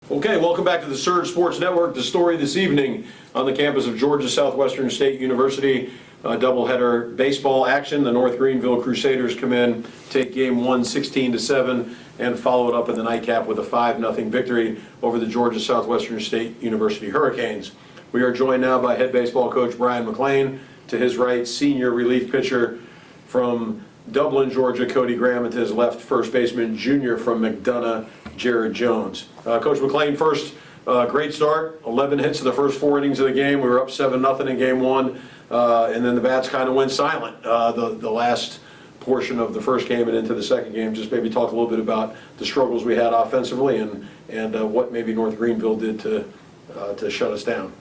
Okay, welcome back to the Surge Sports Network. The story this evening on the campus of Georgia Southwestern State University, doubleheader baseball action. The North Greenville Crusaders come in, take game one 16-7, and follow it up in the nightcap with a 5-0 victory over the Georgia Southwestern State University Hurricanes. We are joined now by head baseball coach Brian McLean. To his right, senior relief pitcher from Dublin, Georgia, Cody Graham. And to his left, first baseman, junior from McDonough, Jared Jones. Coach McLean, first, great start. 11 hits in the first 4 innings of the game. We were up 7-0 in game one, and then the bats kind of went silent the last portion of the first game and into the second game. Just maybe talk a little bit about the struggles we had offensively and what maybe North Greenville did to shut us down.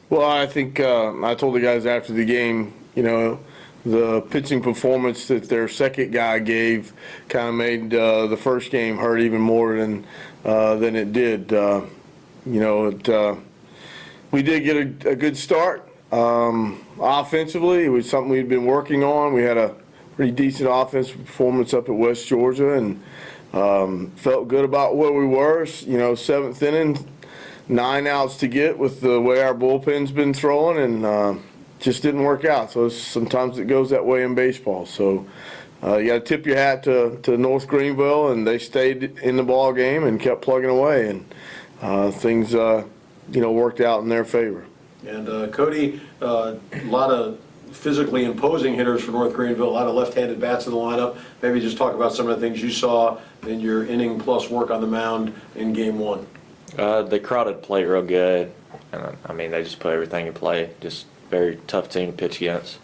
Well, I think I told the guys after the game, the pitching performance that their second guy gave kind of made the first game hurt even more than it did. We did get a good start offensively. It was something we'd been working on. We had a pretty decent offensive performance up at West Georgia and felt good about where we were. 7th inning, 9 outs to get with the way our bullpen's been throwing, and just didn't work out. So sometimes it goes that way in baseball. So you got to tip your hat to North Greenville, and they stayed in the ball game and kept plugging away, and things worked out in their favor. And Cody, a lot of physically imposing hitters for North Greenville, a lot of left-handed bats in the lineup. Maybe just talk about some of the things you saw in your inning plus work on the mound in game one. They crowded play real good, and they just put everything in play. Just very tough team to pitch against.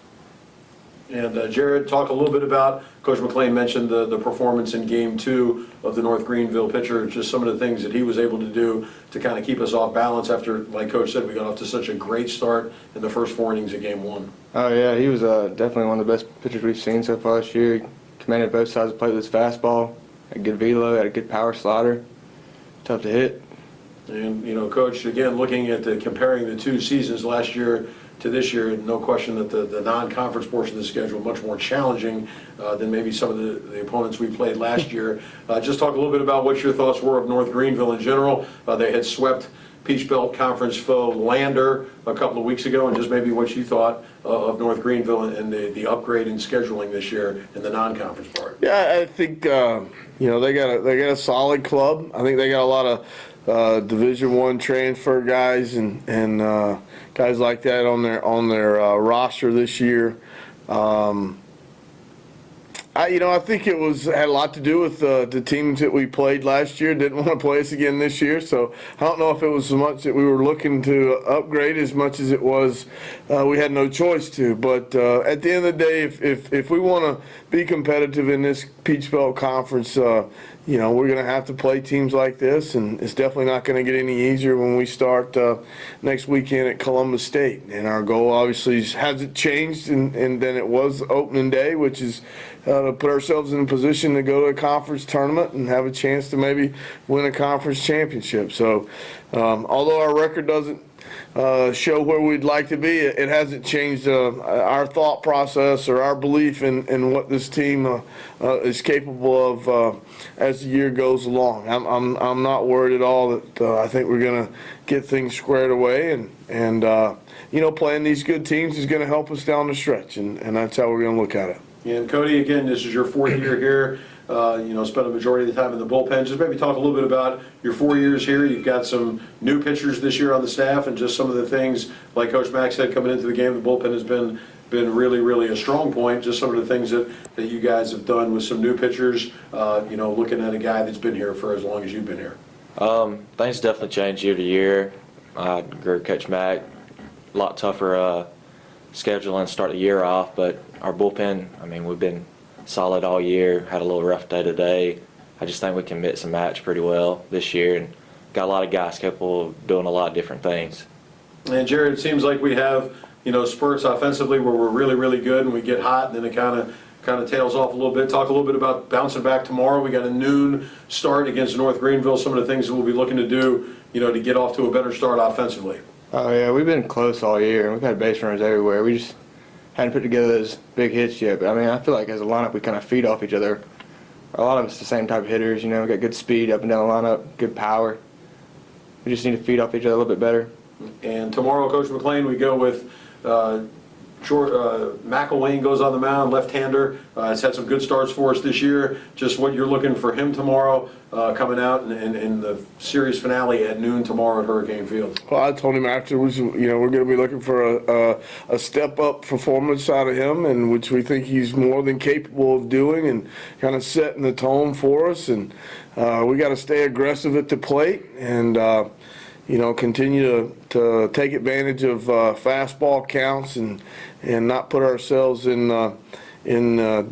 And Jared, talk a little bit about, Coach McLean mentioned the performance in game two of the North Greenville pitcher, just some of the things that he was able to do to kind of keep us off balance after, like Coach said, we got off to such a great start in the first 4 innings of game one. Oh yeah, he was definitely one of the best pitchers we've seen so far this year. He commanded both sides of the plate with his fastball, had a good velo, had a good power slider, tough to hit. And, Coach, again, looking at comparing the 2 seasons last year to this year, no question that the non-conference portion of the schedule much more challenging than maybe some of the opponents we played last year. Just talk a little bit about what your thoughts were of North Greenville in general. They had swept Peach Belt Conference foe Lander a couple of weeks ago, and just maybe what you thought of North Greenville and the upgrade in scheduling this year in the non-conference part. Yeah, I think they got a solid club. I think they got a lot of Division I transfer guys and guys like that on their roster this year. I think it had a lot to do with the teams that we played last year didn't want to play us again this year. So I don't know if it was so much that we were looking to upgrade as much as it was we had no choice to. But at the end of the day, if we want to be competitive in this Peach Belt Conference, we're going to have to play teams like this, and it's definitely not going to get any easier when we start next weekend at Columbus State. And our goal obviously hasn't changed, and then it was opening day, which is to put ourselves in a position to go to a conference tournament and have a chance to maybe win a conference championship. So although our record doesn't show where we'd like to be, it hasn't changed our thought process or our belief in what this team is capable of as the year goes along. I'm not worried at all that I think we're going to get things squared away, and playing these good teams is going to help us down the stretch, and that's how we're going to look at it. And Cody, again, this is your 4th year here. Spent a majority of the time in the bullpen. Just maybe talk a little bit about your 4 years here. You've got some new pitchers this year on the staff, and just some of the things, like Coach Mack said, coming into the game, the bullpen has been really, really a strong point. Just some of the things that you guys have done with some new pitchers, looking at a guy that's been here for as long as you've been here. Things definitely change year to year. I agree with Coach Mack. A lot tougher scheduling, start the year off, but our bullpen, we've been solid all year. Had a little rough day today. I just think we can mix and match pretty well this year, and got a lot of guys capable of doing a lot of different things. And Jared, it seems like we have spurts offensively where we're really, really good, and we get hot, and then it kind of tails off a little bit. Talk a little bit about bouncing back tomorrow. We got a noon start against North Greenville. Some of the things that we'll be looking to do, to get off to a better start offensively. Oh yeah, we've been close all year, and we've had base runners everywhere. We just hadn't put together those big hits yet. But I feel like as a lineup, we kind of feed off each other. A lot of us the same type of hitters. We got good speed up and down the lineup, good power. we just need to feed off each other a little bit better. And tomorrow, Coach McLean, we go with McElwain goes on the mound, left-hander. Has had some good starts for us this year. Just what you're looking for him tomorrow, coming out in the series finale at noon tomorrow at Hurricane Field. Well, I told him afterwards, we're going to be looking for a step-up performance out of him, and which we think he's more than capable of doing, and kind of setting the tone for us. And we got to stay aggressive at the plate, and continue to take advantage of fastball counts and not put ourselves in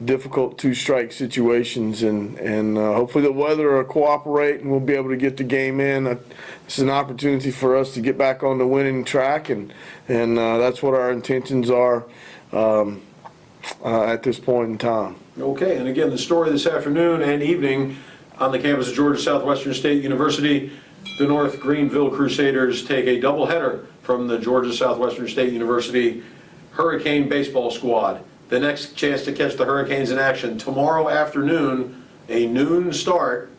difficult two-strike situations. And hopefully the weather will cooperate and we'll be able to get the game in. This is an opportunity for us to get back on the winning track, and that's what our intentions are at this point in time. Okay, and again, the story this afternoon and evening on the campus of Georgia Southwestern State University, the North Greenville Crusaders take a doubleheader from the Georgia Southwestern State University Hurricane Baseball Squad. The next chance to catch the Hurricanes in action tomorrow afternoon, a noon start,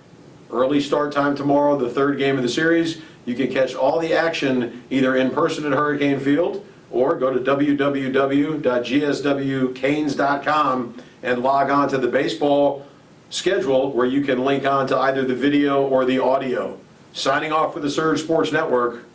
early start time tomorrow, the third game of the series. You can catch all the action either in person at Hurricane Field or go to www.gswcanes.com and log on to the baseball schedule where you can link on to either the video or the audio. Signing off for the Surge Sports Network,